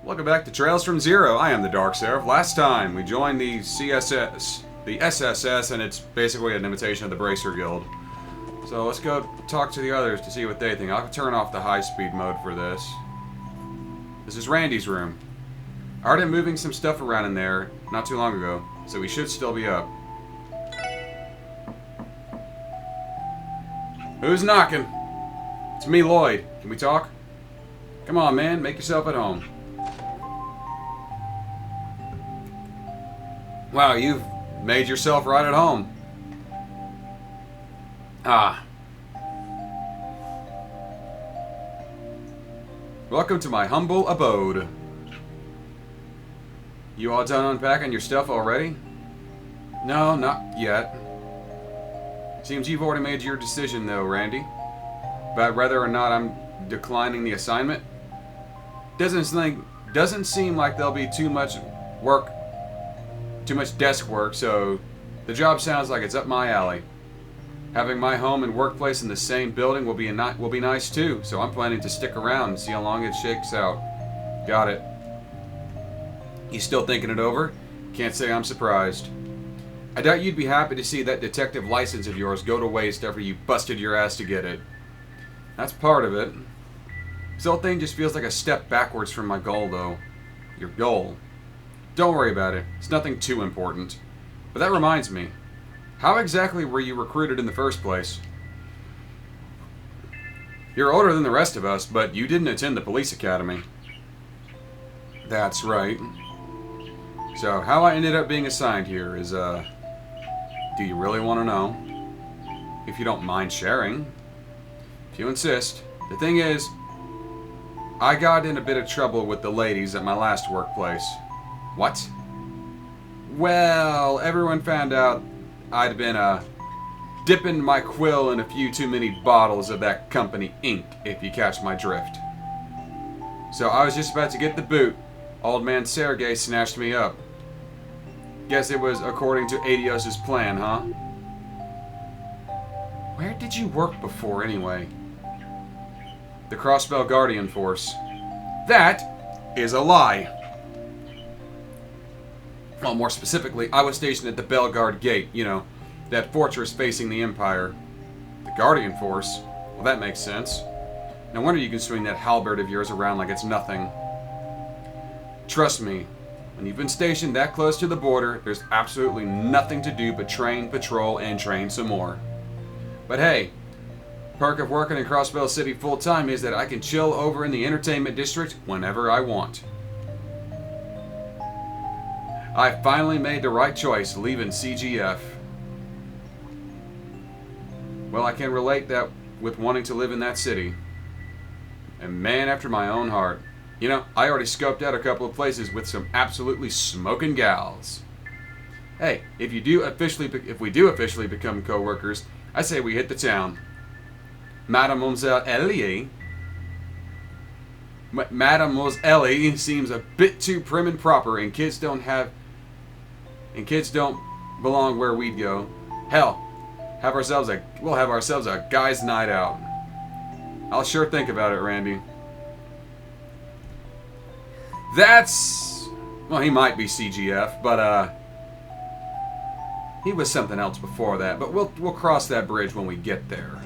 Welcome back to Trails from Zero. I am the TheDarkSeraph. Last time we joined the SSS, and it's basically an imitation of the Bracer Guild. So let's go talk to the others to see what they think. I'll turn off the high-speed mode for this. This is Randy's room. I heard him moving some stuff around in there not too long ago, so he should still be up. Who's knocking? It's me, Lloyd. Can we talk? Come on, man. Make yourself at home. Wow, you've made yourself right at home. Ah. Welcome to my humble abode. You all done unpacking your stuff already? No, not yet. Seems you've already made your decision though, Randy. About whether or not I'm declining the assignment. Doesn't seem like there'll be too much desk work, so the job sounds like it's up my alley. Having my home and workplace in the same building will be nice too, so I'm planning to stick around and see how long it shakes out. Got it. You still thinking it over? Can't say I'm surprised. I doubt you'd be happy to see that detective license of yours go to waste after you busted your ass to get it. That's part of it. This whole thing just feels like a step backwards from my goal, though. Your goal. Don't worry about it. It's nothing too important. But that reminds me. How exactly were you recruited in the first place? You're older than the rest of us, but you didn't attend the police academy. That's right. So, how I ended up being assigned here is, do you really want to know? If you don't mind sharing. If you insist. The thing is, I got in a bit of trouble with the ladies at my last workplace. What? Well, everyone found out I'd been, dipping my quill in a few too many bottles of that company ink, if you catch my drift. So I was just about to get the boot. Old man Sergey snatched me up. Guess it was according to Adios's plan, huh? Where did you work before, anyway? The Crossbell Guardian Force. That is a lie. Well, more specifically, I was stationed at the Bellegarde Gate, you know, that fortress facing the Empire. The Guardian Force? Well, that makes sense. No wonder you can swing that halberd of yours around like it's nothing. Trust me, when you've been stationed that close to the border, there's absolutely nothing to do but train, patrol, and train some more. But hey, perk of working in Crossbell City full-time is that I can chill over in the entertainment district whenever I want. I finally made the right choice leaving CGF. Well, I can relate that with wanting to live in that city. And man after my own heart. You know, I already scoped out a couple of places with some absolutely smoking gals. Hey, if we do officially become co-workers, I say we hit the town. Mademoiselle Ellie seems a bit too prim and proper, and kids don't belong where we'd go. Hell, we'll have ourselves a guys' night out. I'll sure think about it, Randy. Well, he might be CGF, but he was something else before that. But we'll cross that bridge when we get there.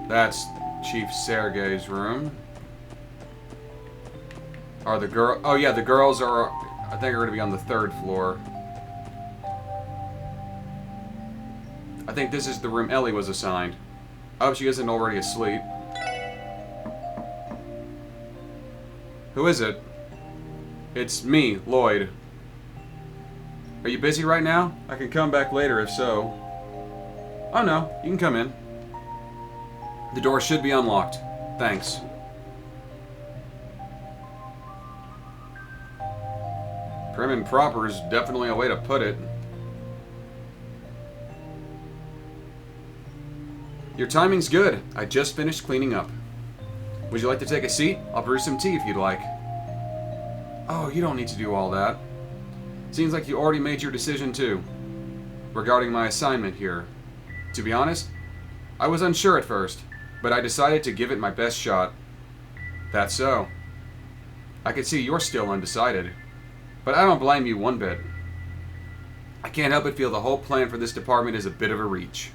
That's Chief Sergey's room. Are the girl? Oh yeah, the girls are. I think are going to be on the 3rd floor. I think this is the room Ellie was assigned. I hope she isn't already asleep. Who is it? It's me, Lloyd. Are you busy right now? I can come back later if so. Oh no, you can come in. The door should be unlocked. Thanks. Prim and proper is definitely a way to put it. Your timing's good. I just finished cleaning up. Would you like to take a seat? I'll brew some tea if you'd like. Oh, you don't need to do all that. Seems like you already made your decision too. Regarding my assignment here. To be honest, I was unsure at first, but I decided to give it my best shot. That's so. I can see you're still undecided, but I don't blame you one bit. I can't help but feel the whole plan for this department is a bit of a reach.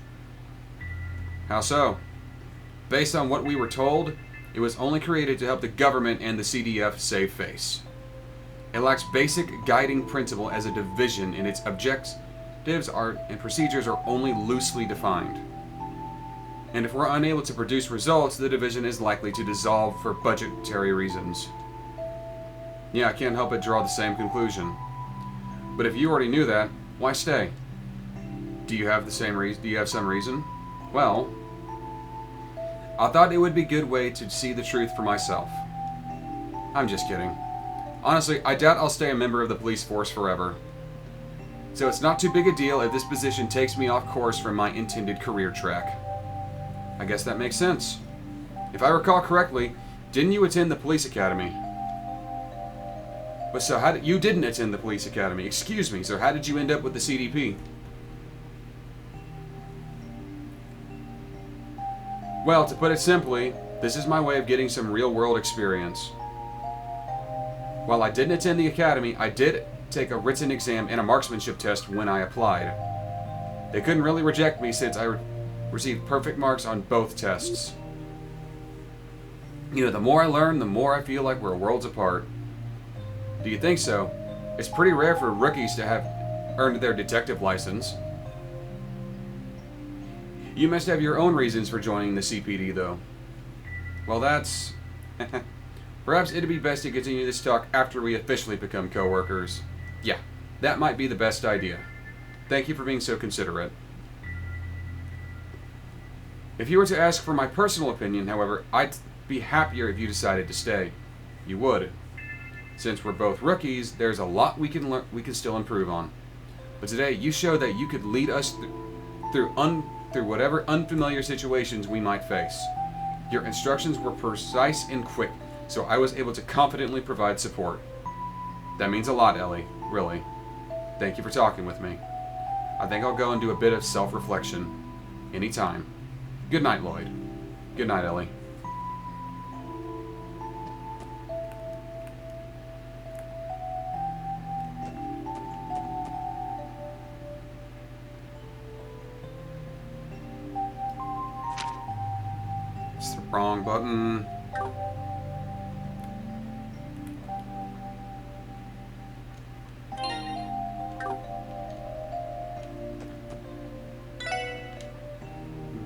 How so? Based on what we were told, it was only created to help the government and the CDF save face. It lacks basic guiding principle as a division, and its objectives and procedures are only loosely defined. And if we're unable to produce results, the division is likely to dissolve for budgetary reasons. Yeah, I can't help but draw the same conclusion. But if you already knew that, why stay? Do you have some reason? Well, I thought it would be a good way to see the truth for myself. I'm just kidding. Honestly, I doubt I'll stay a member of the police force forever. So it's not too big a deal if this position takes me off course from my intended career track. I guess that makes sense. If I recall correctly, didn't you attend the police academy? But so you didn't attend the police academy. Excuse me, so how did you end up with the CDP? Well, to put it simply, this is my way of getting some real-world experience. While I didn't attend the academy, I did take a written exam and a marksmanship test when I applied. They couldn't really reject me since I received perfect marks on both tests. You know, the more I learn, the more I feel like we're worlds apart. Do you think so? It's pretty rare for rookies to have earned their detective license. You must have your own reasons for joining the CPD, though. Well, that's... Perhaps it'd be best to continue this talk after we officially become co-workers. Yeah, that might be the best idea. Thank you for being so considerate. If you were to ask for my personal opinion, however, I'd be happier if you decided to stay. You would. Since we're both rookies, there's a lot we can still improve on. But today, you showed that you could lead us through whatever unfamiliar situations we might face. Your instructions were precise and quick, so I was able to confidently provide support. That means a lot, Ellie, really. Thank you for talking with me. I think I'll go and do a bit of self-reflection. Anytime. Good night, Lloyd. Good night, Ellie. It's the wrong button.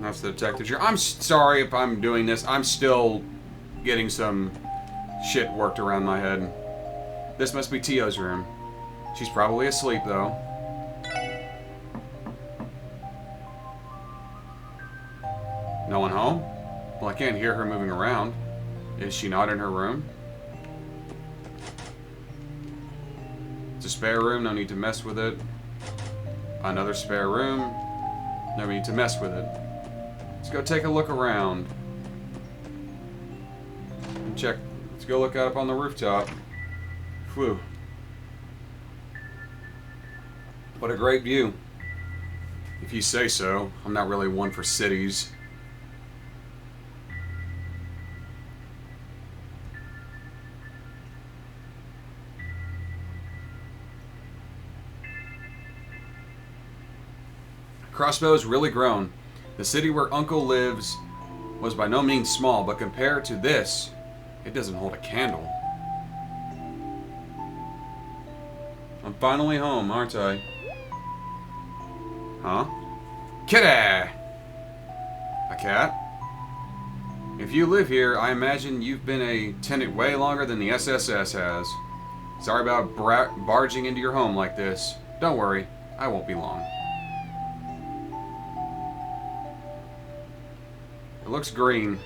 That's the detective chair. I'm sorry if I'm doing this. I'm still getting some shit worked around my head. This must be Tio's room. She's probably asleep, though. No one home? Well, I can't hear her moving around. Is she not in her room? It's a spare room. No need to mess with it. Another spare room. No need to mess with it. Let's go take a look around. And check. Let's go look up on the rooftop. Whew. What a great view. If you say so. I'm not really one for cities. Crossbow's really grown. The city where Uncle lives was by no means small, but compared to this, it doesn't hold a candle. I'm finally home, aren't I? Huh? Kitty! A cat? If you live here, I imagine you've been a tenant way longer than the SSS has. Sorry about barging into your home like this. Don't worry, I won't be long. It looks green.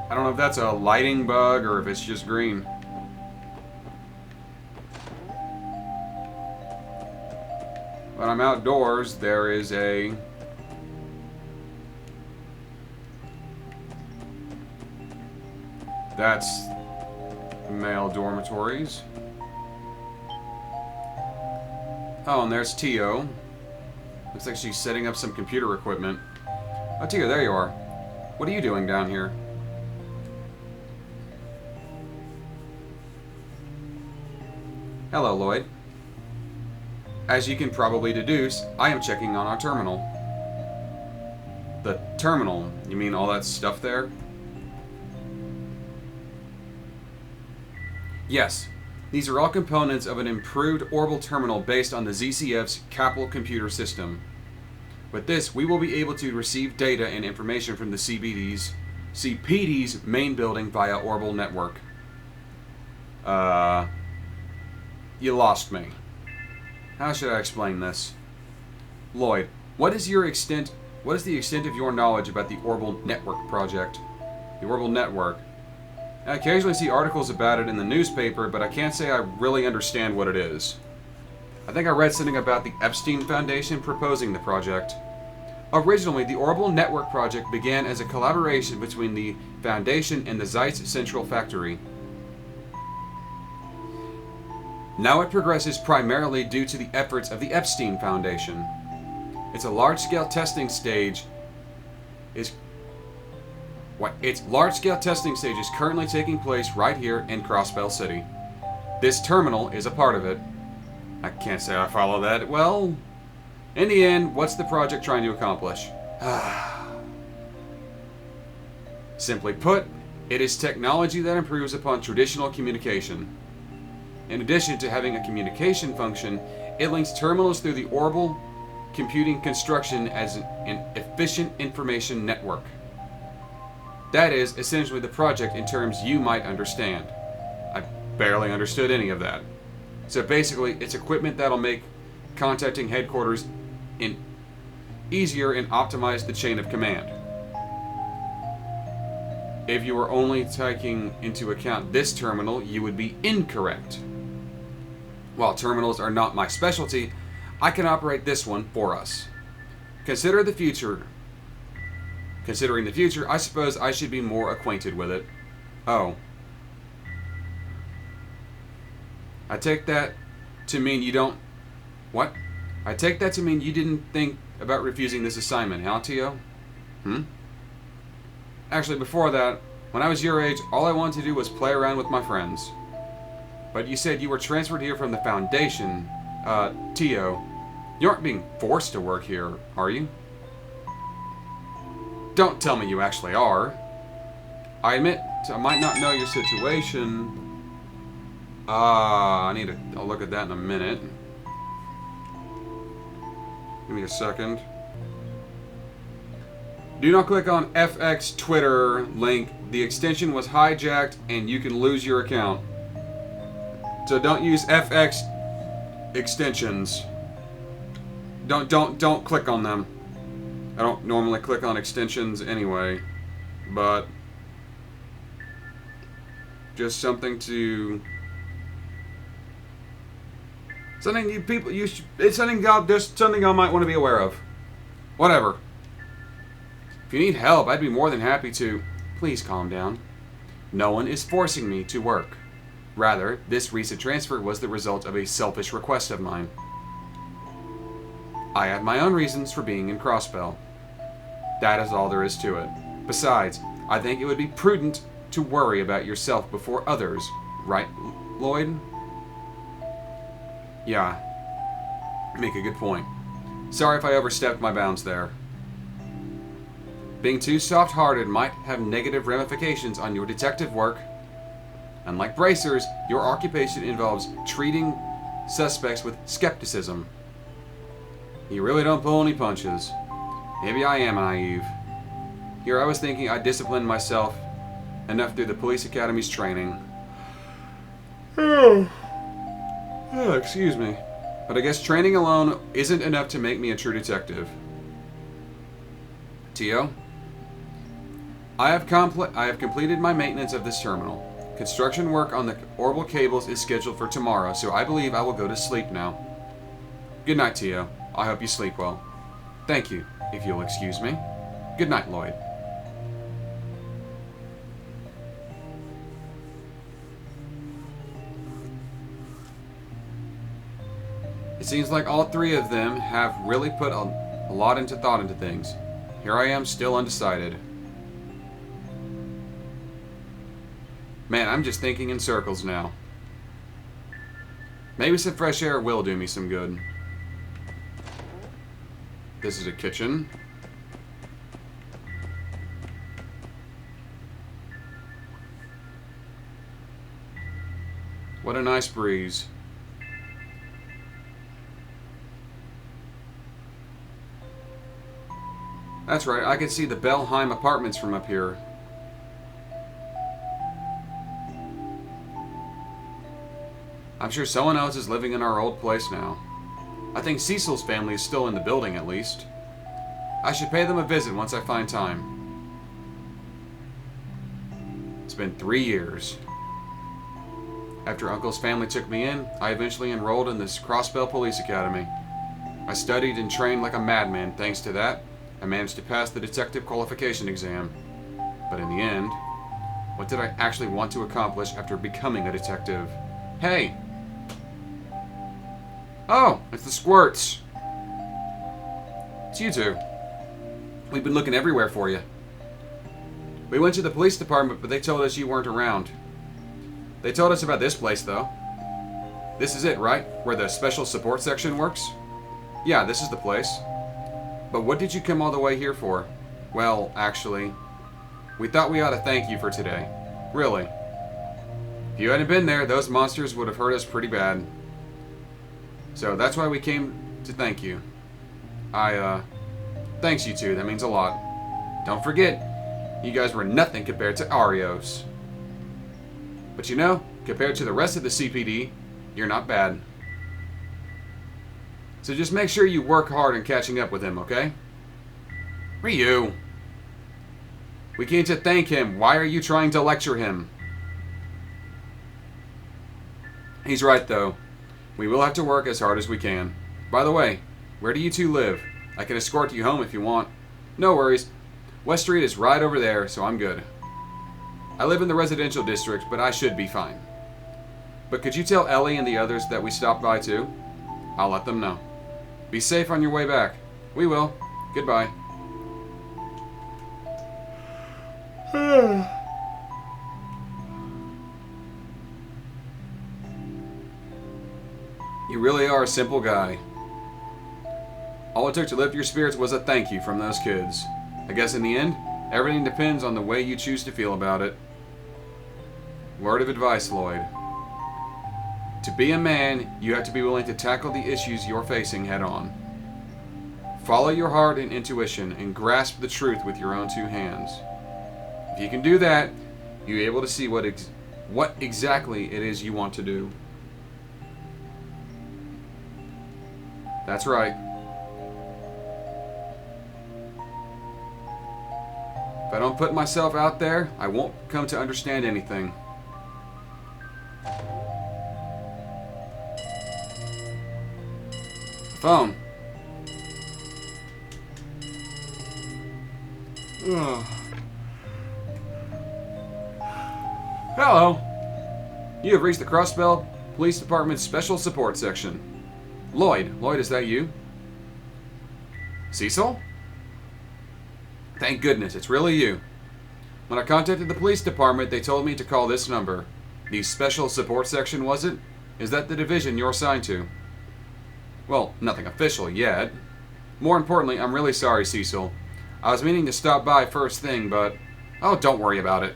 I don't know if that's a lighting bug or if it's just green. When I'm outdoors, there is a... That's male dormitories. Oh, and there's Tio. Looks like she's setting up some computer equipment. Oh, Tio, there you are. What are you doing down here? Hello, Lloyd. As you can probably deduce, I am checking on our terminal. The terminal? You mean all that stuff there? Yes. These are all components of an improved orbital terminal based on the ZCF's capital computer system. With this, we will be able to receive data and information from the CPD's main building via orbital network. You lost me. How should I explain this? Lloyd, what is the extent of your knowledge about the orbital network project? The orbital network. I occasionally see articles about it in the newspaper, but I can't say I really understand what it is. I think I read something about the Epstein Foundation proposing the project. Originally, the Orbital Network project began as a collaboration between the Foundation and the Zeiss Central Factory. Now it progresses primarily due to the efforts of the Epstein Foundation. Its large-scale testing stage is currently taking place right here in Crossbell City. This terminal is a part of it. I can't say I follow that. Well, in the end, what's the project trying to accomplish? Simply put, it is technology that improves upon traditional communication. In addition to having a communication function, it links terminals through the orbital computing construction as an efficient information network. That is essentially the project in terms you might understand. I barely understood any of that. So basically, it's equipment that'll make contacting headquarters easier and optimize the chain of command. If you were only taking into account this terminal, you would be incorrect. While terminals are not my specialty, I can operate this one for us. Considering the future, I suppose I should be more acquainted with it. Oh. I take that to mean you don't... What? I take that to mean you didn't think about refusing this assignment, huh, Tio? Actually, before that, when I was your age, all I wanted to do was play around with my friends. But you said you were transferred here from the Foundation. Tio, you aren't being forced to work here, are you? Don't tell me you actually are. I admit, I might not know your situation. I'll look at that in a minute. Give me a second. Do not click on FX Twitter link. The extension was hijacked and you can lose your account. So don't use FX extensions. Don't click on them. I don't normally click on extensions anyway, but just something to it's something y'all might want to be aware of. Whatever. If you need help, I'd be more than happy to. Please calm down. No one is forcing me to work. Rather, this recent transfer was the result of a selfish request of mine. I have my own reasons for being in Crossbell. That is all there is to it. Besides, I think it would be prudent to worry about yourself before others. Right, Lloyd? Yeah. Make a good point. Sorry if I overstepped my bounds there. Being too soft-hearted might have negative ramifications on your detective work. Unlike bracers, your occupation involves treating suspects with skepticism. You really don't pull any punches. Maybe I am naive. Here I was thinking I disciplined myself enough through the police academy's training. Excuse me. But I guess training alone isn't enough to make me a true detective. Tio? I have completed my maintenance of this terminal. Construction work on the orbital cables is scheduled for tomorrow, so I believe I will go to sleep now. Good night, Tio. I hope you sleep well. Thank you, if you'll excuse me. Good night, Lloyd. It seems like all three of them have really put a lot into thought into things. Here I am, still undecided. Man, I'm just thinking in circles now. Maybe some fresh air will do me some good. This is a kitchen. What a nice breeze. That's right, I can see the Bellheim apartments from up here. I'm sure someone else is living in our old place now. I think Cecil's family is still in the building at least. I should pay them a visit once I find time. It's been 3 years. After Uncle's family took me in, I eventually enrolled in this Crossbell Police Academy. I studied and trained like a madman. Thanks to that, I managed to pass the detective qualification exam. But in the end, what did I actually want to accomplish after becoming a detective? Hey! Oh, it's the Squirts. It's you two. We've been looking everywhere for you. We went to the police department, but they told us you weren't around. They told us about this place, though. This is it, right? Where the special support section works? Yeah, this is the place. But what did you come all the way here for? Well, actually, we thought we ought to thank you for today. Really. If you hadn't been there, those monsters would have hurt us pretty bad. So that's why we came to thank you. Thanks you two, that means a lot. Don't forget, you guys were nothing compared to Arios. But you know, compared to the rest of the CPD, you're not bad. So just make sure you work hard on catching up with him, okay? Ryu! We came to thank him. Why are you trying to lecture him? He's right, though. We will have to work as hard as we can. By the way, where do you two live? I can escort you home if you want. No worries. West Street is right over there, so I'm good. I live in the residential district, but I should be fine. But could you tell Ellie and the others that we stopped by too? I'll let them know. Be safe on your way back. We will. Goodbye. You really are a simple guy. All it took to lift your spirits was a thank you from those kids. I guess in the end, everything depends on the way you choose to feel about it. Word of advice, Lloyd. To be a man, you have to be willing to tackle the issues you're facing head on. Follow your heart and intuition and grasp the truth with your own two hands. If you can do that, you'll be able to see what exactly it is you want to do. That's right. If I don't put myself out there, I won't come to understand anything. Phone. Ugh. Hello. You have reached the Crossbell Police Department's Special Support Section. Lloyd. Lloyd, is that you? Cecil? Thank goodness, it's really you. When I contacted the police department, they told me to call this number. The Special Support Section, was it? Is that the division you're assigned to? Well, nothing official yet. More importantly, I'm really sorry, Cecil. I was meaning to stop by first thing, but... Oh, don't worry about it.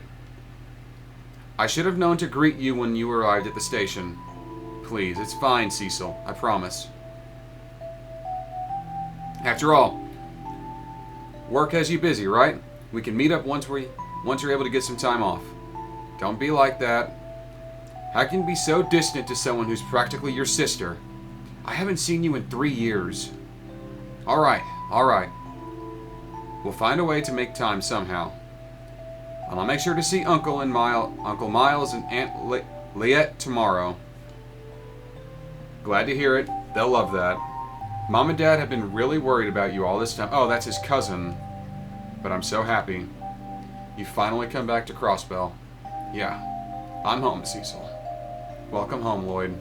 I should have known to greet you when you arrived at the station. Please, it's fine, Cecil. I promise. After all, work has you busy, right? We can meet up once you're able to get some time off. Don't be like that. How can you be so distant to someone who's practically your sister? I haven't seen you in 3 years. Alright. We'll find a way to make time somehow. And I'll make sure to see Uncle Miles and Aunt Liette tomorrow. Glad to hear it. They'll love that. Mom and Dad have been really worried about you all this time. Oh, that's his cousin. But I'm so happy. You finally come back to Crossbell. Yeah. I'm home, Cecil. Welcome home, Lloyd.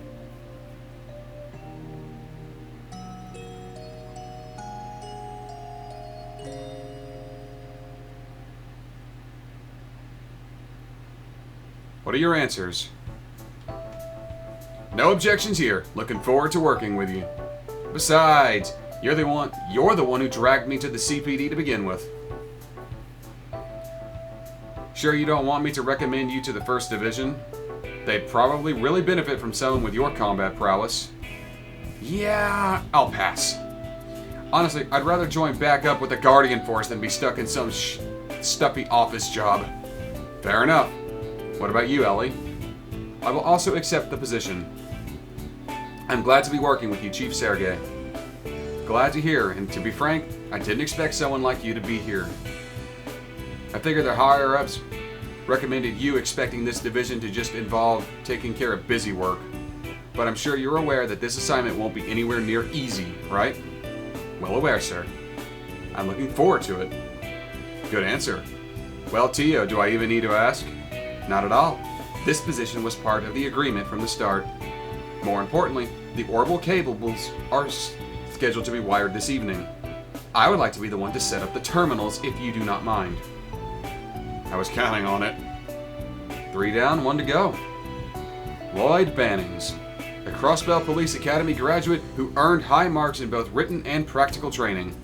What are your answers? No objections here. Looking forward to working with you. Besides, you're the one who dragged me to the CPD to begin with. Sure you don't want me to recommend you to the 1st Division? They'd probably really benefit from someone with your combat prowess. Yeah, I'll pass. Honestly, I'd rather join back up with the Guardian Force than be stuck in some stuffy office job. Fair enough. What about you, Ellie? I will also accept the position. I'm glad to be working with you, Chief Sergei. Glad to hear, and to be frank, I didn't expect someone like you to be here. I figured the higher-ups recommended you, expecting this division to just involve taking care of busy work. But I'm sure you're aware that this assignment won't be anywhere near easy, right? Well aware, sir. I'm looking forward to it. Good answer. Well, Tio, do I even need to ask? Not at all. This position was part of the agreement from the start. More importantly, the orbital cables are scheduled to be wired this evening. I would like to be the one to set up the terminals if you do not mind. I was counting on it. 3 down, 1 to go. Lloyd Bannings, a Crossbell Police Academy graduate who earned high marks in both written and practical training.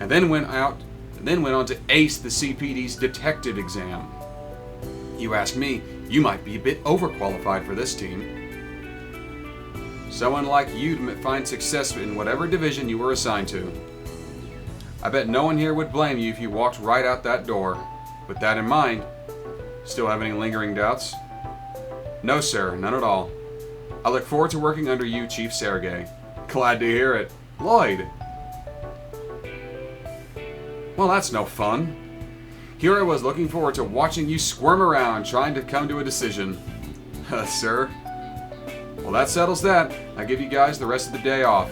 And then went on to ace the CPD's detective exam. You ask me, you might be a bit overqualified for this team. Someone like you to find success in whatever division you were assigned to. I bet no one here would blame you if you walked right out that door. With that in mind, still have any lingering doubts? No, sir, none at all. I look forward to working under you, Chief Sergei. Glad to hear it. Lloyd! Well, that's no fun. Here I was looking forward to watching you squirm around trying to come to a decision. Sir? Well, that settles that. I give you guys the rest of the day off.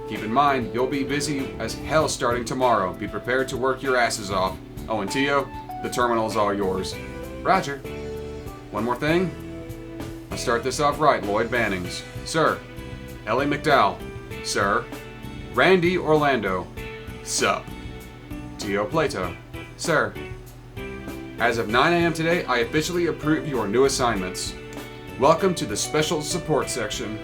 Keep in mind, you'll be busy as hell starting tomorrow. Be prepared to work your asses off. Oh, and Tio, the terminal's all yours. Roger. One more thing. Let's start this off right, Lloyd Bannings. Sir. Ellie McDowell. Sir. Randy Orlando. Sup. Tio Plato. Sir. As of 9 a.m. today, I officially approve your new assignments. Welcome to the Special Support Section.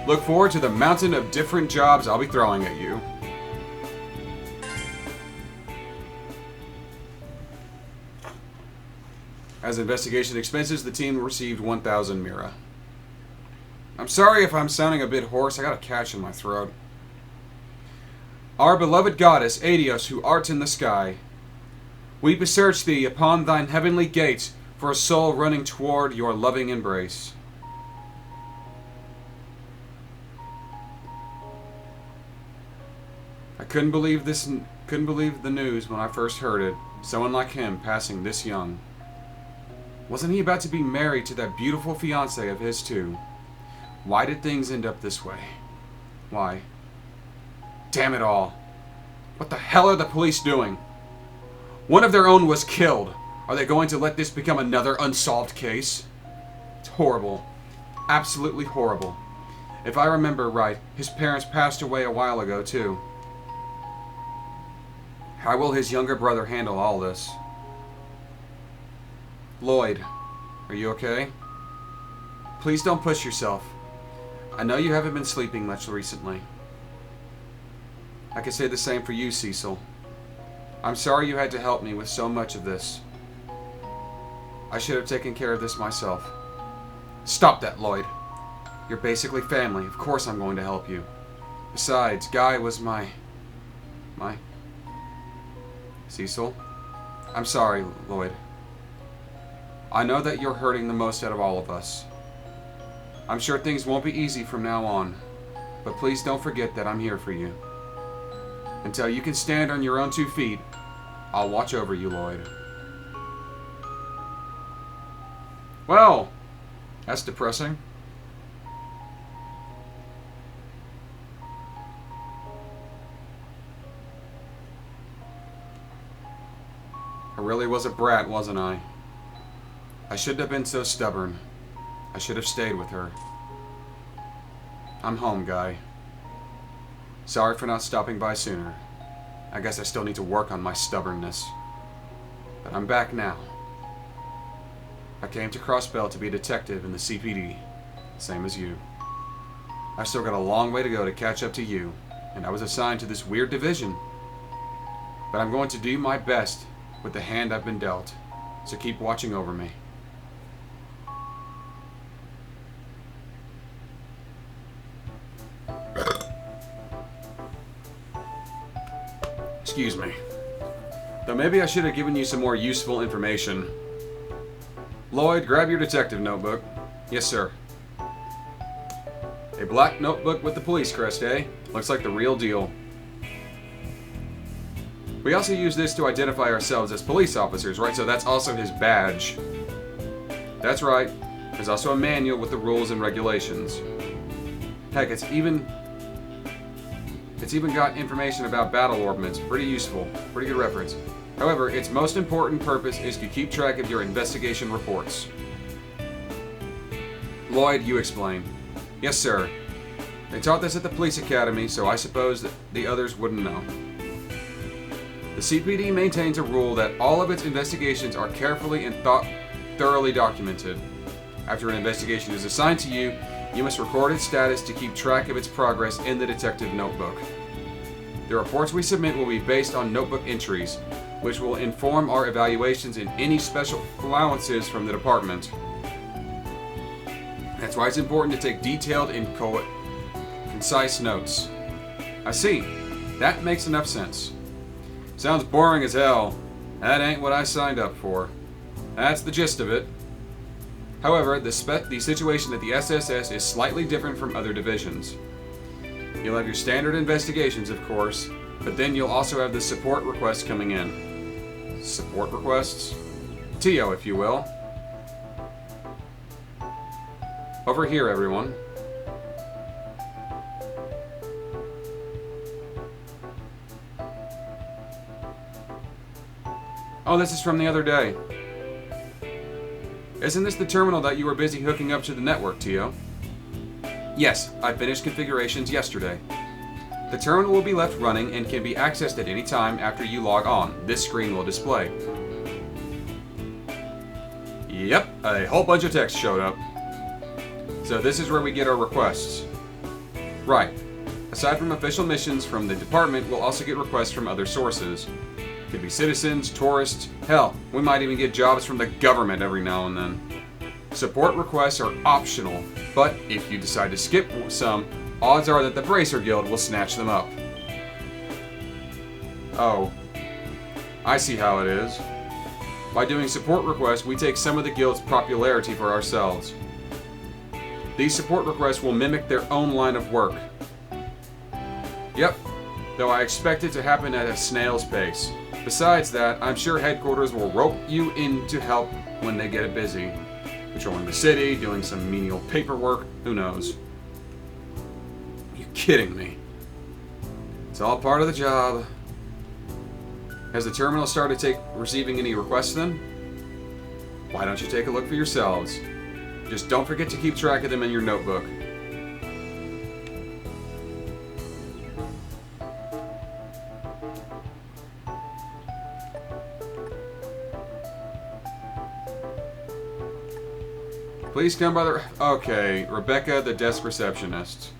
Look forward to the mountain of different jobs I'll be throwing at you. As investigation expenses, the team received 1,000 Mira. I'm sorry if I'm sounding a bit hoarse. I got a catch in my throat. Our beloved goddess, Adios, who art in the sky, we beseech thee upon thine heavenly gates for a soul running toward your loving embrace. I couldn't believe the news when I first heard it. Someone like him passing this young. Wasn't he about to be married to that beautiful fiancée of his too? Why did things end up this way? Why? Damn it all. What the hell are the police doing? One of their own was killed. Are they going to let this become another unsolved case? It's horrible. Absolutely horrible. If I remember right, his parents passed away a while ago too. How will his younger brother handle all this? Lloyd, are you okay? Please don't push yourself. I know you haven't been sleeping much recently. I can say the same for you, Cecil. I'm sorry you had to help me with so much of this. I should have taken care of this myself. Stop that, Lloyd. You're basically family. Of course I'm going to help you. Besides, Guy was my... Cecil? I'm sorry, Lloyd. I know that you're hurting the most out of all of us. I'm sure things won't be easy from now on, but please don't forget that I'm here for you. Until you can stand on your own 2 feet, I'll watch over you, Lloyd. Well, that's depressing. I really was a brat, wasn't I? I shouldn't have been so stubborn. I should have stayed with her. I'm home, Guy. Sorry for not stopping by sooner. I guess I still need to work on my stubbornness. But I'm back now. I came to Crossbell to be a detective in the CPD, same as you. I've still got a long way to go to catch up to you, and I was assigned to this weird division. But I'm going to do my best with the hand I've been dealt, so keep watching over me. Excuse me. Though maybe I should have given you some more useful information. Lloyd, grab your detective notebook. Yes, sir. A black notebook with the police crest, eh? Looks like the real deal. We also use this to identify ourselves as police officers, right? So that's also his badge. That's right. There's also a manual with the rules and regulations. Heck, it's even got information about battle orbments. Pretty useful. Pretty good reference. However, its most important purpose is to keep track of your investigation reports. Lloyd, you explain. Yes, sir. They taught this at the police academy, so I suppose that the others wouldn't know. The CPD maintains a rule that all of its investigations are carefully and thoroughly documented. After an investigation is assigned to you, you must record its status to keep track of its progress in the detective notebook. The reports we submit will be based on notebook entries, which will inform our evaluations and any special allowances from the department. That's why it's important to take detailed and concise notes. I see. That makes enough sense. Sounds boring as hell. That ain't what I signed up for. That's the gist of it. However, the situation at the SSS is slightly different from other divisions. You'll have your standard investigations, of course, but then you'll also have the support requests coming in. Support requests? TO, if you will. Over here, everyone. Oh, this is from the other day. Isn't this the terminal that you were busy hooking up to the network, Tio? Yes, I finished configurations yesterday. The terminal will be left running and can be accessed at any time after you log on. This screen will display. Yep, a whole bunch of text showed up. So this is where we get our requests. Right. Aside from official missions from the department, we'll also get requests from other sources. Could be citizens, tourists, hell, we might even get jobs from the government every now and then. Support requests are optional, but if you decide to skip some, odds are that the Bracer Guild will snatch them up. Oh, I see how it is. By doing support requests, we take some of the guild's popularity for ourselves. These support requests will mimic their own line of work. Yep, though I expect it to happen at a snail's pace. Besides that, I'm sure headquarters will rope you in to help when they get busy. Patrolling the city, doing some menial paperwork, who knows? Are you kidding me? It's all part of the job. Has the terminal started receiving any requests then? Why don't you take a look for yourselves? Just don't forget to keep track of them in your notebook. Please come by the... Okay, Rebecca, the desk receptionist.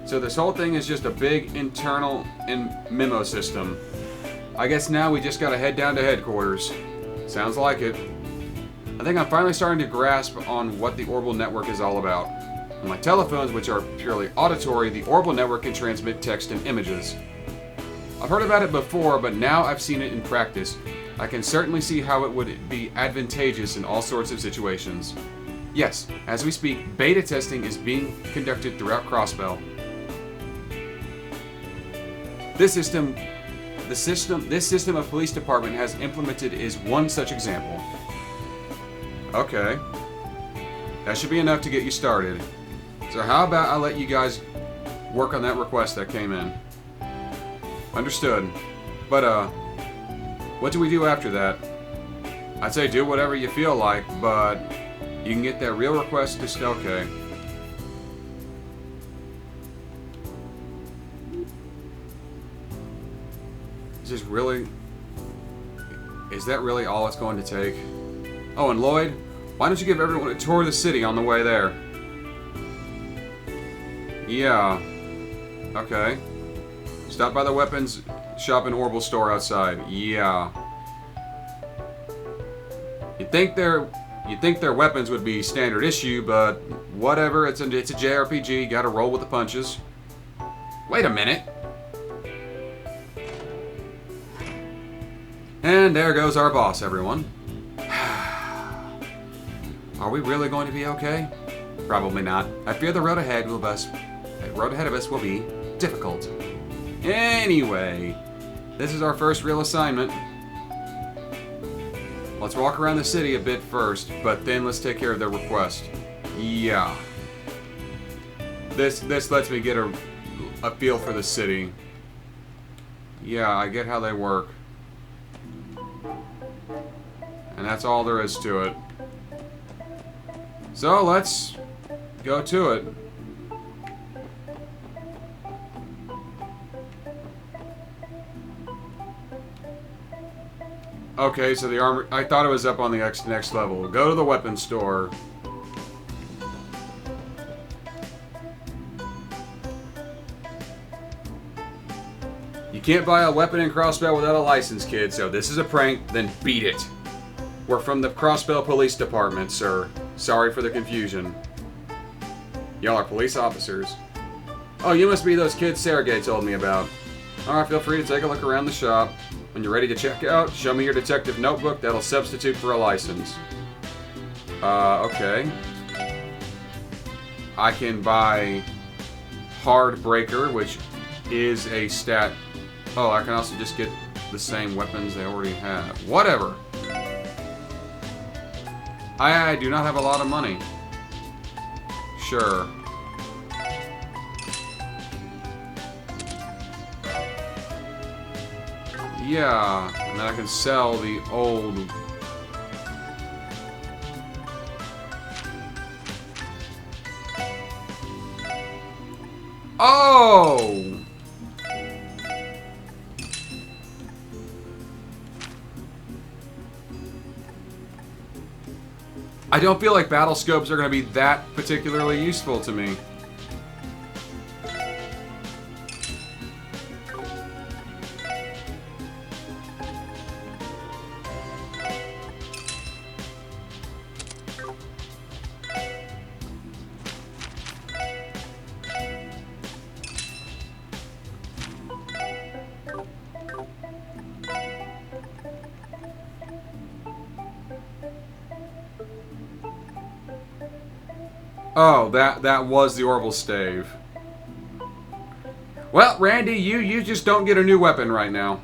So this whole thing is just a big internal memo system. I guess now we just gotta head down to headquarters. Sounds like it. I think I'm finally starting to grasp on what the Orbital Network is all about. On my telephones, which are purely auditory, the Orbital Network can transmit text and images. I've heard about it before, but now I've seen it in practice. I can certainly see how it would be advantageous in all sorts of situations. Yes, as we speak, beta testing is being conducted throughout Crossbell. This system of police department has implemented is one such example. Okay. That should be enough to get you started. So how about I let you guys work on that request that came in? Understood. But, what do we do after that? I'd say do whatever you feel like, but you can get that real request to okay. This is really... Is that really all it's going to take? Oh, and Lloyd, why don't you give everyone a tour of the city on the way there? Yeah. Okay. Stop by the weapons shop and Orbital store outside. Yeah. You'd think their weapons would be standard issue, but whatever. It's a JRPG. Got to roll with the punches. Wait a minute. And there goes our boss, everyone. Are we really going to be okay? Probably not. I fear the road ahead of us will be difficult. Anyway, this is our first real assignment. Let's walk around the city a bit first, but then let's take care of their request. Yeah. This lets me get a feel for the city. Yeah, I get how they work. And that's all there is to it. So let's go to it. Okay, so the armor... I thought it was up on the next level. Go to the weapons store. You can't buy a weapon and crossbow without a license, kid, so this is a prank, then beat it. We're from the Crossbow Police Department, sir. Sorry for the confusion. Y'all are police officers. Oh, you must be those kids Sergey told me about. Alright, feel free to take a look around the shop. When you're ready to check out, show me your detective notebook that'll substitute for a license. Okay. I can buy Hardbreaker, which is a stat. Oh, I can also just get the same weapons they already have. Whatever. I do not have a lot of money. Sure. Yeah, and then I can sell the old... Oh! I don't feel like battle scopes are going to be that particularly useful to me. Oh, that was the Orbital stave. Well, Randy, you just don't get a new weapon right now.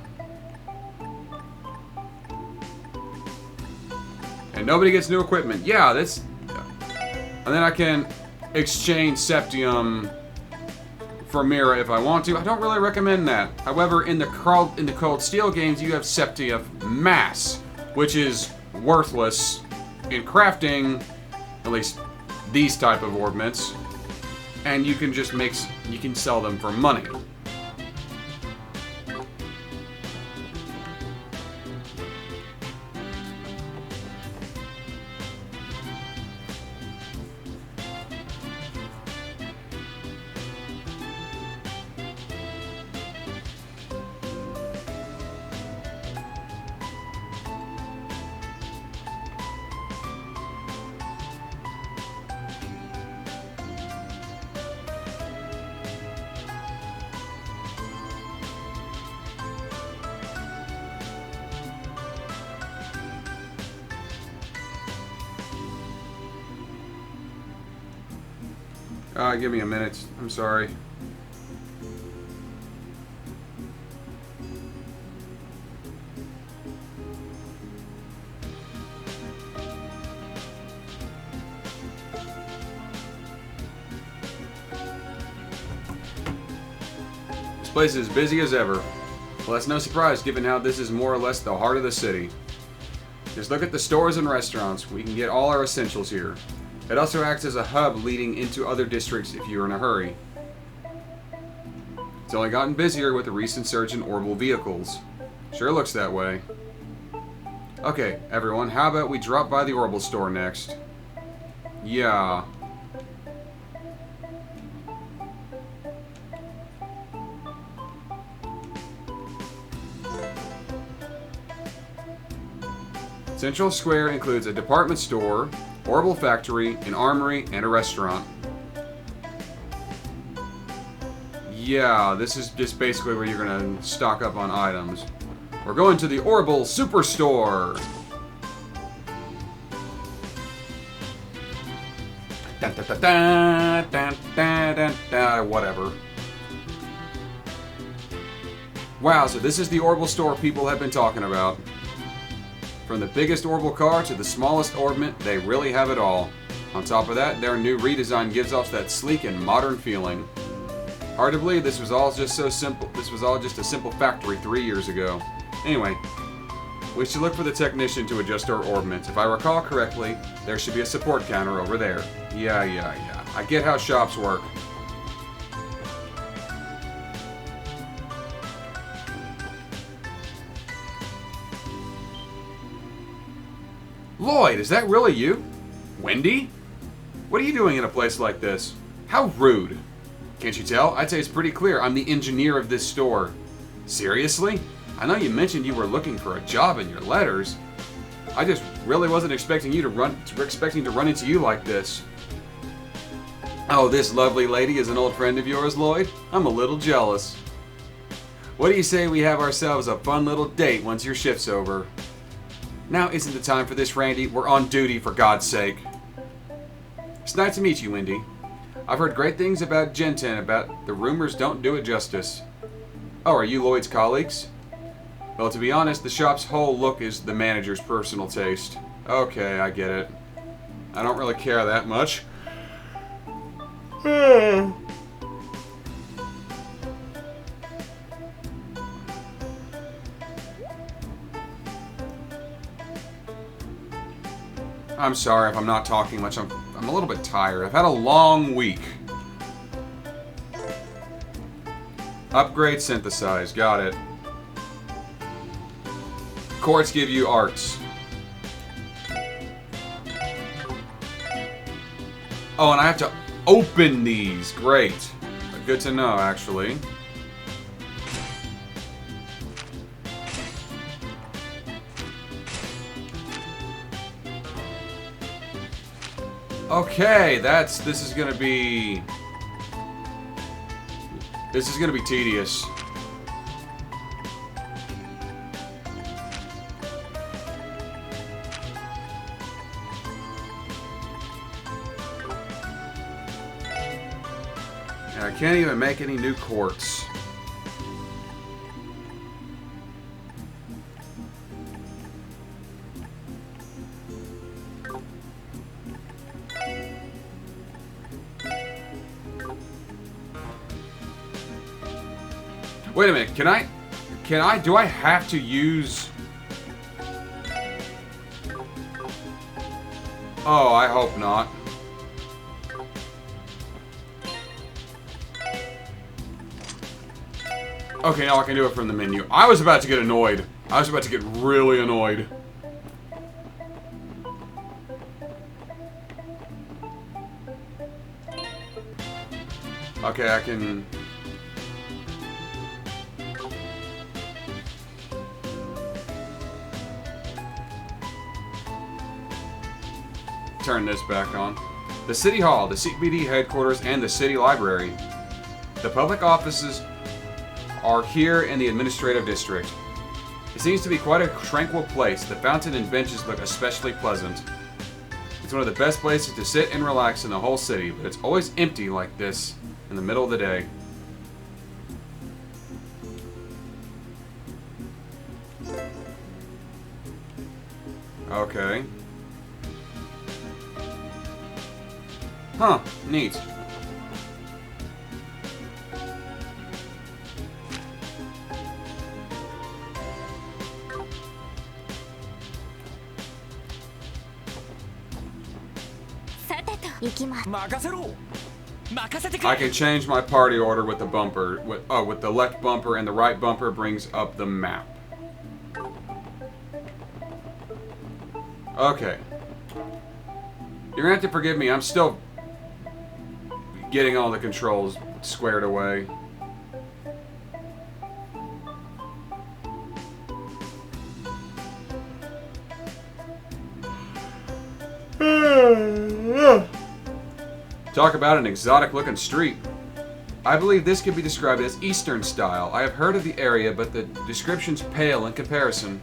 And nobody gets new equipment. Yeah, that's... And then I can exchange Septium for Mira if I want to. I don't really recommend that. However, in the Cold Steel games, you have Septia Mass, which is worthless in crafting, at least these type of orbments, and you can just you can sell them for money. Give me a minute. I'm sorry. This place is busy as ever. Well, that's no surprise given how this is more or less the heart of the city. Just look at the stores and restaurants. We can get all our essentials here. It also acts as a hub leading into other districts if you're in a hurry. It's only gotten busier with the recent surge in orbital vehicles. Sure looks that way. Okay, everyone, how about we drop by the Orbital store next? Yeah. Central Square includes a department store, Orbital factory, an armory, and a restaurant. Yeah, this is just basically where you're gonna stock up on items. We're going to the Orbital Superstore! Dun, dun, dun, dun, dun, dun, dun, dun, whatever. Wow, so this is the Orbital store people have been talking about. From the biggest orbital car to the smallest orbment, they really have it all. On top of that, their new redesign gives off that sleek and modern feeling. Hard to believe this was all just so simple. This was all just a simple factory 3 years ago. Anyway, we should look for the technician to adjust our orbment. If I recall correctly, there should be a support counter over there. Yeah. I get how shops work. Lloyd, is that really you? Wendy? What are you doing in a place like this? How rude. Can't you tell? I'd say it's pretty clear. I'm the engineer of this store. Seriously? I know you mentioned you were looking for a job in your letters. I just really wasn't expecting to run into you like this. Oh, this lovely lady is an old friend of yours, Lloyd? I'm a little jealous. What do you say we have ourselves a fun little date once your shift's over? Now isn't the time for this, Randy. We're on duty, for God's sake. It's nice to meet you, Wendy. I've heard great things about Gen 10, but the rumors don't do it justice. Oh, are you Lloyd's colleagues? Well, to be honest, the shop's whole look is the manager's personal taste. Okay, I get it. I don't really care that much. I'm sorry if I'm not talking much. I'm a little bit tired. I've had a long week. Upgrade synthesize. Got it. Quartz give you arts. Oh, and I have to open these. Great. Good to know, actually. Okay, this is gonna be tedious. I can't even make any new quartz. Wait a minute, do I have to use... Oh, I hope not. Okay, now I can do it from the menu. I was about to get annoyed. I was about to get really annoyed. Okay, I can... turn this back on. The City Hall, the CBD headquarters, and the City Library. The public offices are here in the administrative district. It seems to be quite a tranquil place. The fountain and benches look especially pleasant. It's one of the best places to sit and relax in the whole city, but it's always empty like this in the middle of the day. Okay. Huh, neat. I can change my party order with the bumper. With the left bumper and the right bumper brings up the map. Okay. You're gonna have to forgive me. I'm still getting all the controls squared away. Talk about an exotic looking street. I believe this could be described as Eastern style. I have heard of the area, but the description's pale in comparison.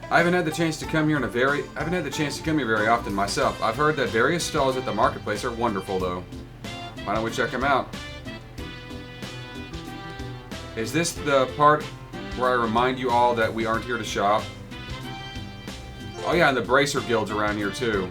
I haven't had the chance to come here very often myself. I've heard that various stalls at the marketplace are wonderful though. Why don't we check them out? Is this the part where I remind you all that we aren't here to shop? Oh yeah, and the bracer guild's around here too.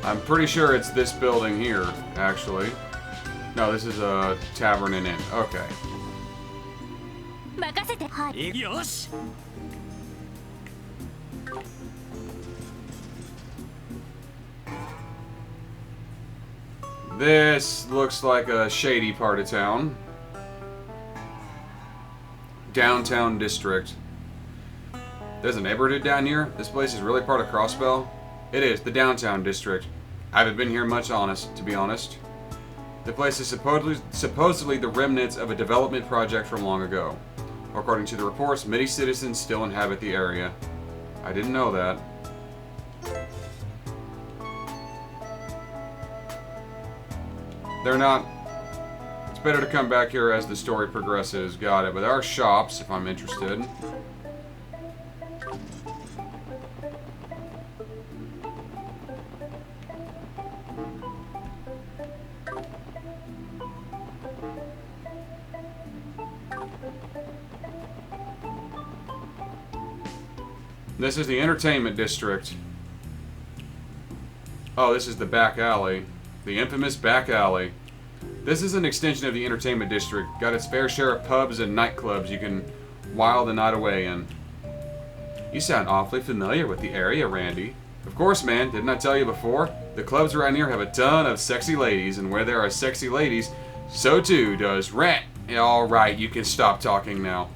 I'm pretty sure it's this building here, actually. No, this is a tavern and inn. Okay. This looks like a shady part of town. Downtown district. There's a neighborhood down here. This place is really part of Crossbell. It is, the downtown district. I haven't been here much, to be honest. The place is supposedly the remnants of a development project from long ago. According to the reports, many citizens still inhabit the area. I didn't know that. They're not... It's better to come back here as the story progresses. Got it. But there are shops, if I'm interested. This is the entertainment district. Oh, this is the back alley. The infamous back alley. This is an extension of the entertainment district. Got its fair share of pubs and nightclubs you can while the night away in. You sound awfully familiar with the area, Randy. Of course, man. Didn't I tell you before? The clubs around here have a ton of sexy ladies, and where there are sexy ladies, so too does Rant. Alright, you can stop talking now.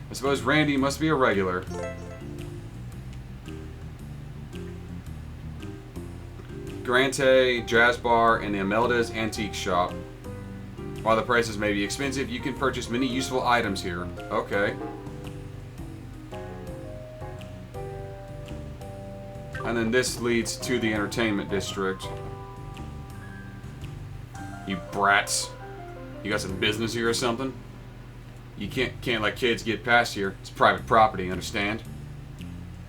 I suppose Randy must be a regular. Grante, Jazz Bar, and the Imelda's Antique Shop. While the prices may be expensive, you can purchase many useful items here. Okay. And then this leads to the entertainment district. You brats. You got some business here or something? You can't let kids get past here. It's private property, understand?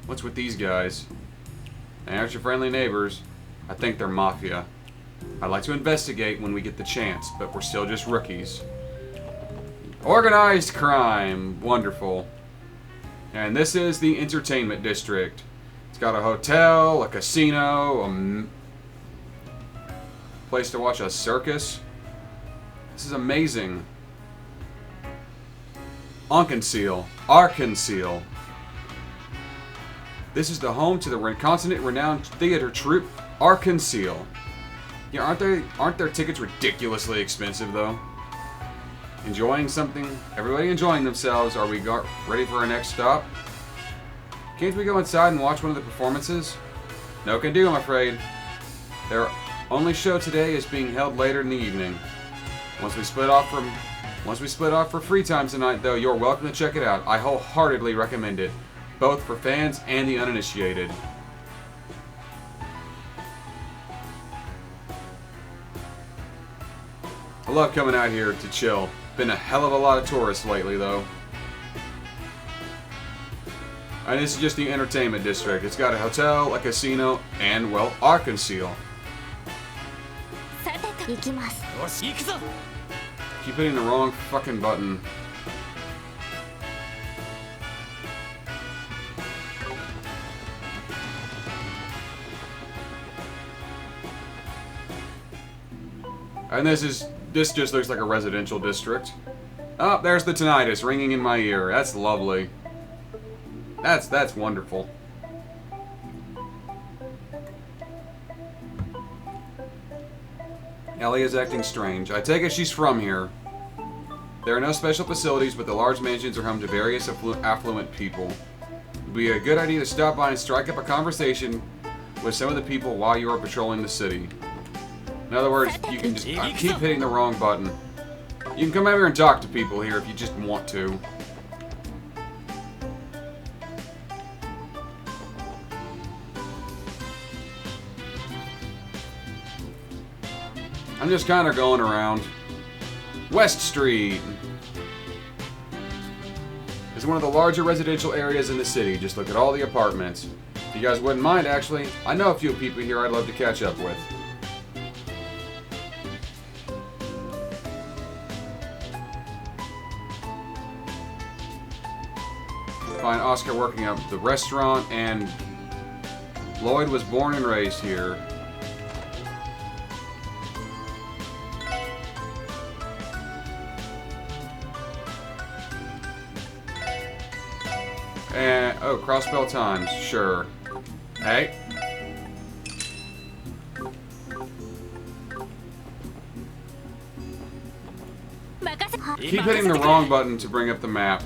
What's with these guys? They aren't your friendly neighbors. I think they're mafia. I'd like to investigate when we get the chance, but we're still just rookies. Organized crime. Wonderful. And this is the entertainment district. It's got a hotel, a casino, a place to watch a circus. This is amazing. Arkansas. This is the home to the continent-renowned theater troupe, Arkansas. Yeah, aren't their tickets ridiculously expensive though? Enjoying something? Everybody enjoying themselves. Are we ready for our next stop? Can't we go inside and watch one of the performances? No can do, I'm afraid. Their only show today is being held later in the evening. Once we split off for free time tonight, though, you're welcome to check it out. I wholeheartedly recommend it, both for fans and the uninitiated. I love coming out here to chill. Been a hell of a lot of tourists lately, though. And this is just the entertainment district. It's got a hotel, a casino, and, well, Arkansas. Keep hitting the wrong fucking button. And this just looks like a residential district. Oh, there's the tinnitus ringing in my ear. That's lovely. That's wonderful. Ellie is acting strange. I take it she's from here. There are no special facilities, but the large mansions are home to various affluent people. It would be a good idea to stop by and strike up a conversation with some of the people while you are patrolling the city. In other words, you can just keep hitting the wrong button. You can come over here and talk to people here if you just want to. I'm just kind of going around. West Street is one of the larger residential areas in the city. Just look at all the apartments. If you guys wouldn't mind, actually, I know a few people here I'd love to catch up with. Find Oscar working at the restaurant, and Lloyd was born and raised here. And, oh, crossbell times, sure. Hey. Keep hitting the wrong button to bring up the map.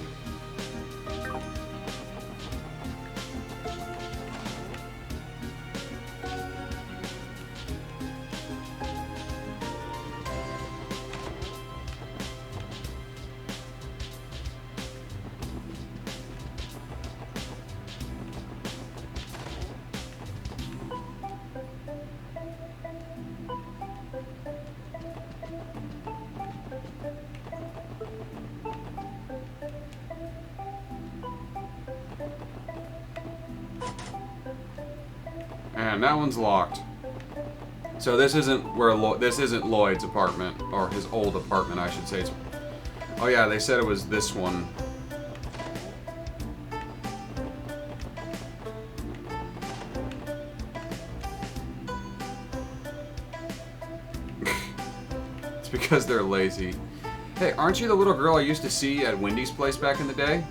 And that one's locked. So this isn't where this isn't Lloyd's apartment, or his old apartment, I should say. Oh yeah, they said it was this one. It's because they're lazy. Hey, aren't you the little girl I used to see at Wendy's place back in the day?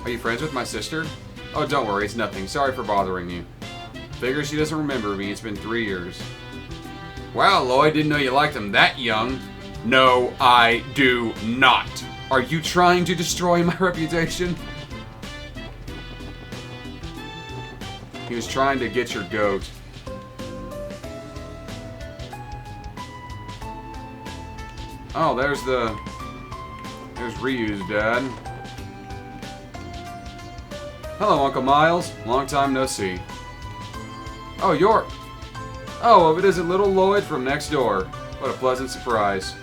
Are you friends with my sister? Oh, don't worry, it's nothing. Sorry for bothering you. Figure she doesn't remember me. It's been 3 years. Wow, Lloyd, didn't know you liked him that young. No, I do not. Are you trying to destroy my reputation? He was trying to get your goat. Oh, there's Ryu's dad. Hello, Uncle Miles. Long time no see. Oh, Oh, if it isn't little Lloyd from next door. What a pleasant surprise.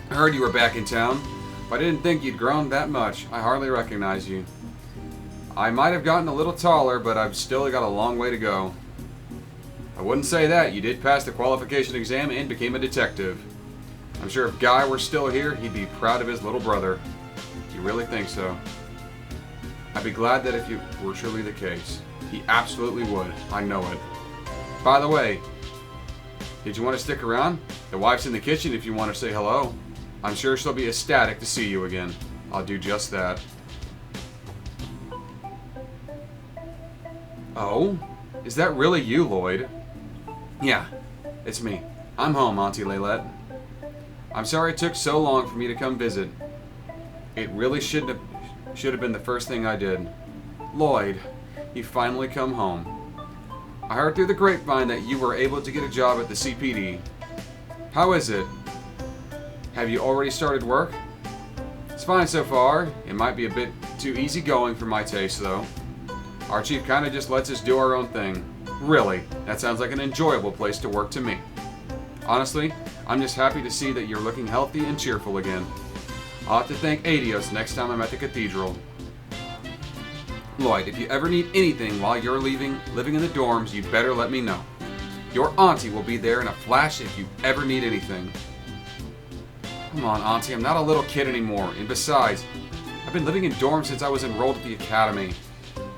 I heard you were back in town, but I didn't think you'd grown that much. I hardly recognize you. I might have gotten a little taller, but I've still got a long way to go. I wouldn't say that. You did pass the qualification exam and became a detective. I'm sure if Guy were still here, he'd be proud of his little brother. You really think so? I'd be glad that if you were truly the case. He absolutely would. I know it. By the way, did you want to stick around? The wife's in the kitchen if you want to say hello. I'm sure she'll be ecstatic to see you again. I'll do just that. Oh? Is that really you, Lloyd? Yeah, it's me. I'm home, Auntie Laylette. I'm sorry it took so long for me to come visit. It really should have been the first thing I did. Lloyd, you finally come home. I heard through the grapevine that you were able to get a job at the CPD. How is it? Have you already started work? It's fine so far. It might be a bit too easygoing for my taste, though. Our chief kind of just lets us do our own thing. Really, that sounds like an enjoyable place to work to me. Honestly, I'm just happy to see that you're looking healthy and cheerful again. I'll have to thank Adios next time I'm at the cathedral. Lloyd, if you ever need anything while you're living in the dorms, you better let me know. Your auntie will be there in a flash if you ever need anything. Come on, Auntie, I'm not a little kid anymore. And besides, I've been living in dorms since I was enrolled at the academy.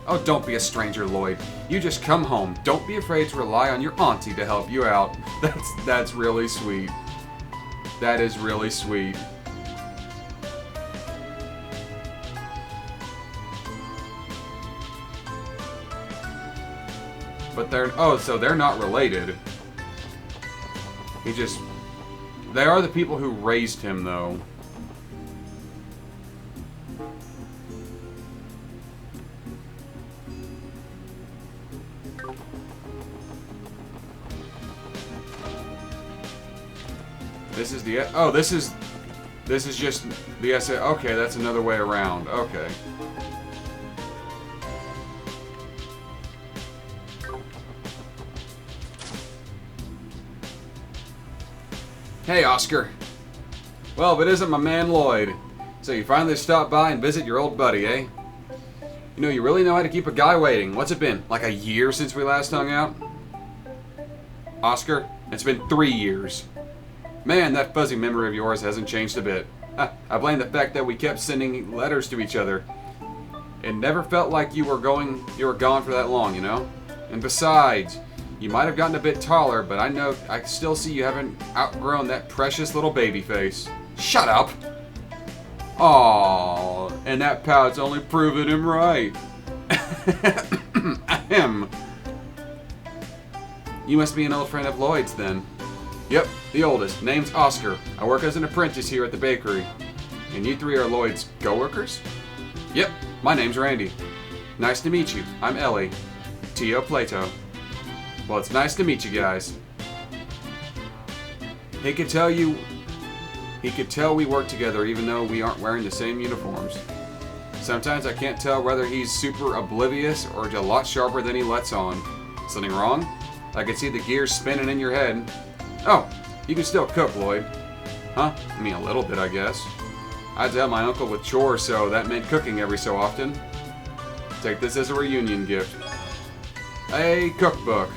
Oh, don't be a stranger, Lloyd. You just come home. Don't be afraid to rely on your auntie to help you out. That's really sweet. That is really sweet. But they're... Oh, so they're not related. He just... They are the people who raised him, though. This is the... Oh, this is just the essay. Okay, that's another way around. Okay. Hey, Oscar. Well, if it isn't my man Lloyd. So you finally stopped by and visit your old buddy, eh? You know, you really know how to keep a guy waiting. What's it been? Like a year since we last hung out? Oscar, it's been 3 years. Man, that fuzzy memory of yours hasn't changed a bit. I blame the fact that we kept sending letters to each other. It never felt like you were gone for that long, you know? And besides, you might have gotten a bit taller, but I know I can still see you haven't outgrown that precious little baby face. Shut up! Aww, and that pout's only proven him right. Ahem. You must be an old friend of Lloyd's then. Yep, the oldest. Name's Oscar. I work as an apprentice here at the bakery. And you three are Lloyd's co-workers? Yep, my name's Randy. Nice to meet you. I'm Ellie. Tio Plato. Well, it's nice to meet you guys. He could tell we work together even though we aren't wearing the same uniforms. Sometimes I can't tell whether he's super oblivious or a lot sharper than he lets on. Something wrong? I can see the gears spinning in your head. Oh, you can still cook, Lloyd. Huh? I mean, a little bit, I guess. I had to help my uncle with chores, so that meant cooking every so often. Take this as a reunion gift. A cookbook.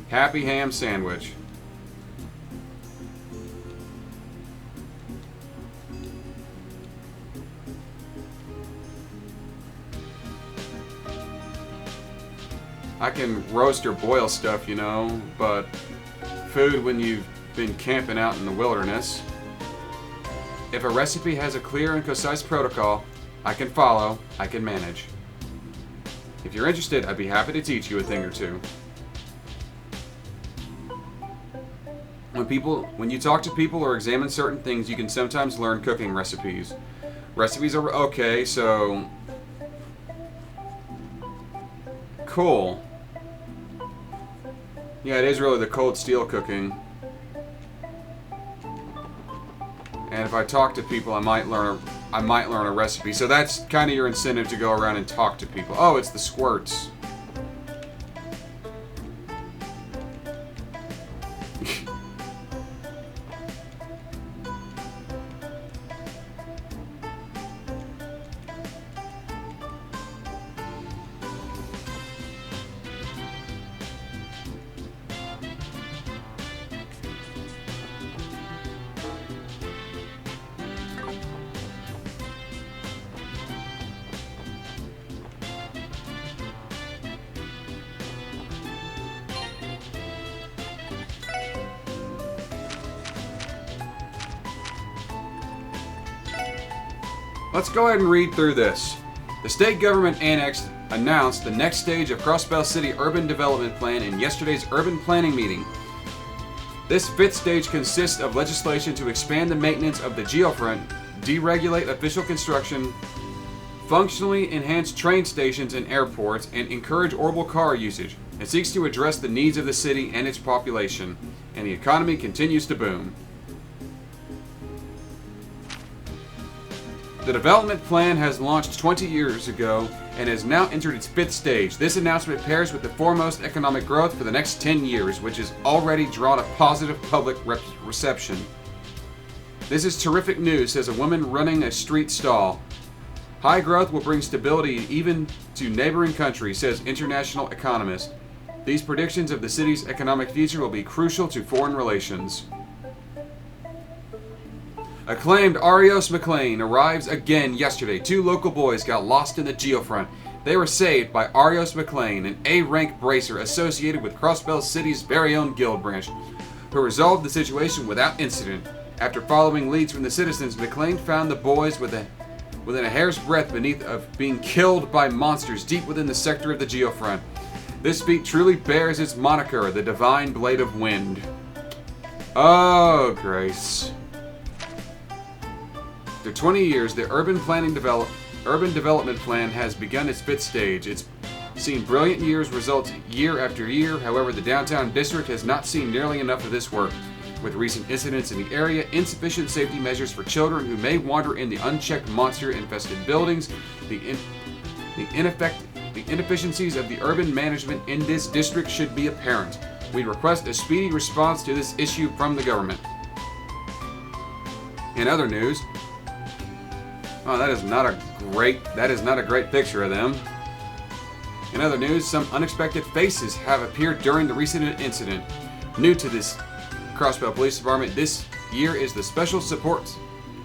Happy ham sandwich. I can roast or boil stuff, you know, but food when you've been camping out in the wilderness. If a recipe has a clear and concise protocol, I can follow, I can manage. If you're interested, I'd be happy to teach you a thing or two. When you talk to people or examine certain things, you can sometimes learn cooking recipes. Recipes are okay, so... Cool. Yeah, it is really the cold steel cooking. And if I talk to people, I might learn a recipe. So that's kind of your incentive to go around and talk to people. Oh, it's the squirts. Let's go ahead and read through this. The state government announced the next stage of Crossbell City Urban Development Plan in yesterday's urban planning meeting. This fifth stage consists of legislation to expand the maintenance of the geofront, deregulate official construction, functionally enhance train stations and airports, and encourage orbital car usage. It seeks to address the needs of the city and its population, and the economy continues to boom. The development plan has launched 20 years ago and has now entered its fifth stage. This announcement pairs with the foremost economic growth for the next 10 years, which has already drawn a positive public reception. This is terrific news, says a woman running a street stall. High growth will bring stability even to neighboring countries, says international economist. These predictions of the city's economic future will be crucial to foreign relations. Acclaimed Arios McLean arrives again yesterday. 2 local boys got lost in the geofront. They were saved by Arios McLean, an A-rank bracer associated with Crossbell City's very own guild branch, who resolved the situation without incident. After following leads from the citizens, McLean found the boys with within a hair's breadth beneath of being killed by monsters deep within the sector of the geofront. This feat truly bears its moniker, the Divine Blade of Wind. Oh, Grace. After 20 years, the Urban Development Plan has begun its fifth stage. It's seen brilliant results year after year. However, the downtown district has not seen nearly enough of this work. With recent incidents in the area, insufficient safety measures for children who may wander in the unchecked monster-infested buildings, the inefficiencies of the urban management in this district should be apparent. We request a speedy response to this issue from the government. In other news, oh, that is not a great picture of them. In other news, some unexpected faces have appeared during the recent incident. New to this Crossbell Police Department this year is the Special Support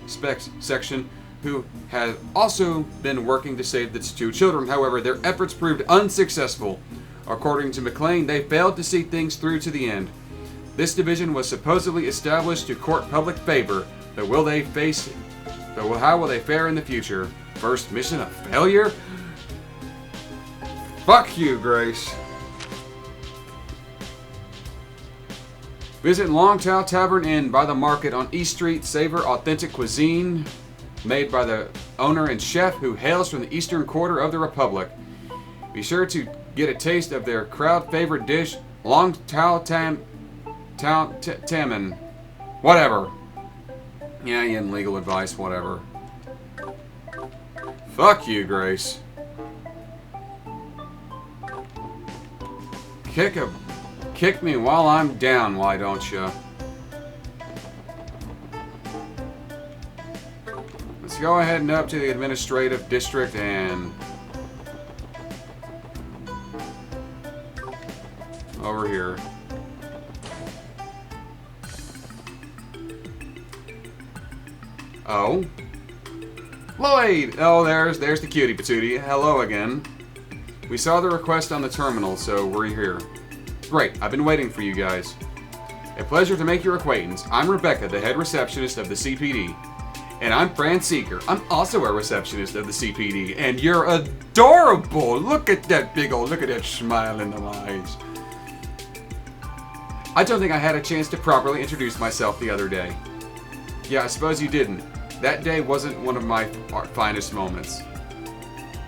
Specs section, who have also been working to save the two children. However, their efforts proved unsuccessful. According to McLean, they failed to see things through to the end. This division was supposedly established to court public favor, but how will they fare in the future? First mission a failure? Fuck you, Grace. Visit Longtow Tavern Inn by the market on East Street. Savor authentic cuisine made by the owner and chef who hails from the eastern quarter of the Republic. Be sure to get a taste of their crowd-favorite dish, Longtow Tamen. Whatever. Yeah, you had legal advice, whatever. Fuck you, Grace. Kick me while I'm down, why don't you? Let's go ahead and up to the administrative district and over here. Oh. Lloyd! Oh, there's the cutie patootie. Hello again. We saw the request on the terminal, so we're here. Great, I've been waiting for you guys. A pleasure to make your acquaintance. I'm Rebecca, the head receptionist of the CPD. And I'm Fran Seeker. I'm also a receptionist of the CPD. And you're adorable! Look at that look at that smile in them eyes. I don't think I had a chance to properly introduce myself the other day. Yeah, I suppose you didn't. That day wasn't one of my finest moments.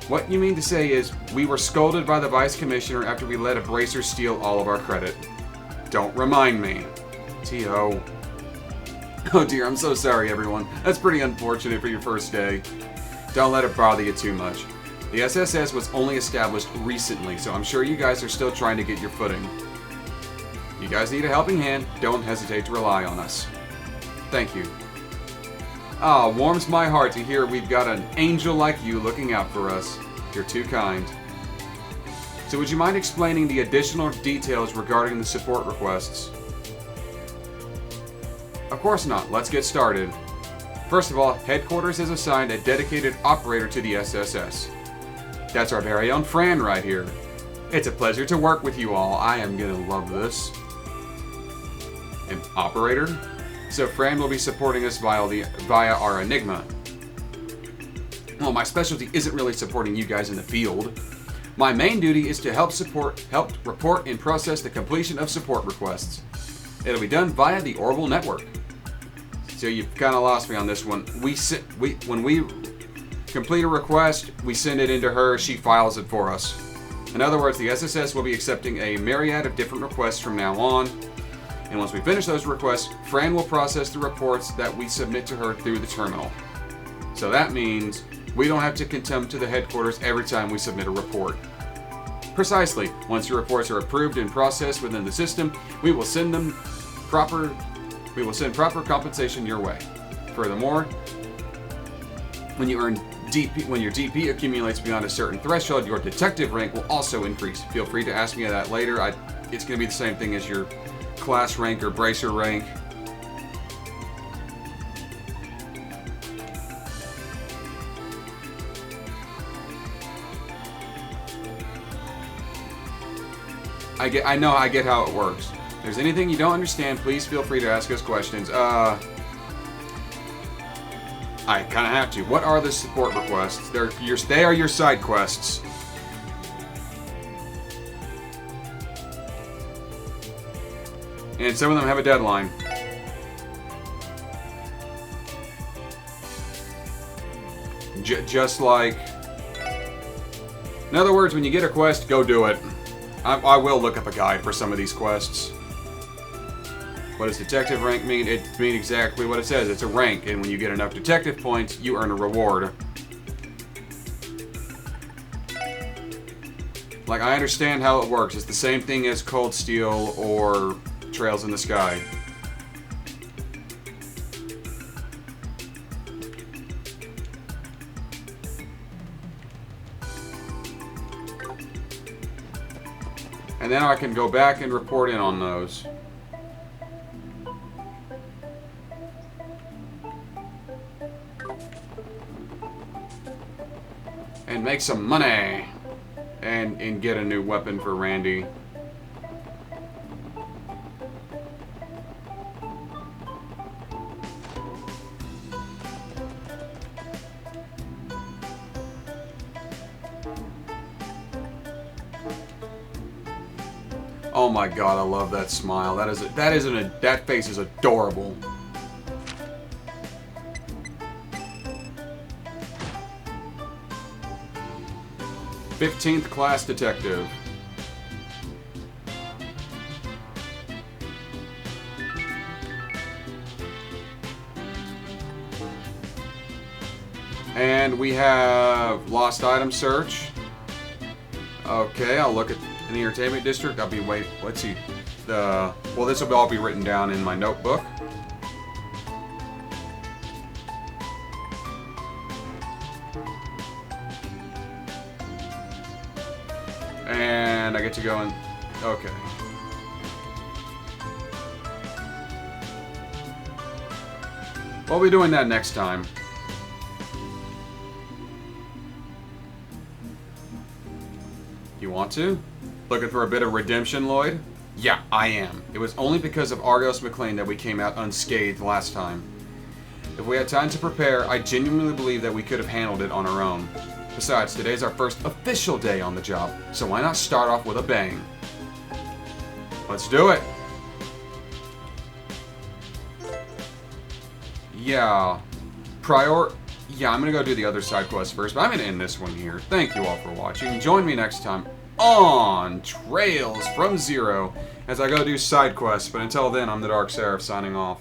What you mean to say is, we were scolded by the Vice Commissioner after we let a bracer steal all of our credit. Don't remind me. T.O. Oh dear, I'm so sorry everyone. That's pretty unfortunate for your first day. Don't let it bother you too much. The SSS was only established recently, so I'm sure you guys are still trying to get your footing. You guys need a helping hand, don't hesitate to rely on us. Thank you. Ah, warms my heart to hear we've got an angel like you looking out for us. You're too kind. So would you mind explaining the additional details regarding the support requests? Of course not. Let's get started. First of all, headquarters has assigned a dedicated operator to the SSS. That's our very own Fran right here. It's a pleasure to work with you all. I am gonna love this. An operator? So Fran will be supporting us via our Enigma. Well, my specialty isn't really supporting you guys in the field. My main duty is to help report and process the completion of support requests. It'll be done via the Orbital network. So you've kind of lost me on this one. When we complete a request, we send it into her. She files it for us. In other words, the SSS will be accepting a myriad of different requests from now on. And once we finish those requests, Fran will process the reports that we submit to her through the terminal. So that means we don't have to come to the headquarters every time we submit a report. Precisely. Once your reports are approved and processed within the system, we will send proper compensation your way. Furthermore, when your DP accumulates beyond a certain threshold, your detective rank will also increase. Feel free to ask me that later. It's going to be the same thing as your class rank or bracer rank. I get how it works. If there's anything you don't understand, please feel free to ask us questions. I kind of have to. What are the support requests? They are your side quests. And some of them have a deadline. Just like... In other words, when you get a quest, go do it. I will look up a guide for some of these quests. What does detective rank mean? It means exactly what it says. It's a rank, and when you get enough detective points, you earn a reward. Like, I understand how it works. It's the same thing as Cold Steel or Trails in the Sky. And then I can go back and report in on those. And make some money. And get a new weapon for Randy. Oh my god, I love that smile. That face is adorable. th class detective. And we have lost item search. Okay, I'll look at in the entertainment district. Let's see. Well, this will all be written down in my notebook. And I get to go in. Okay. We'll be doing that next time. You want to? Looking for a bit of redemption, Lloyd? Yeah, I am. It was only because of Argos McLean that we came out unscathed last time. If we had time to prepare, I genuinely believe that we could have handled it on our own. Besides, today's our first official day on the job, so why not start off with a bang? Let's do it! Yeah. I'm gonna go do the other side quest first, but I'm gonna end this one here. Thank you all for watching. Join me next time on Trails from Zero as I go do side quests, but until then, I'm the Dark Seraph signing off.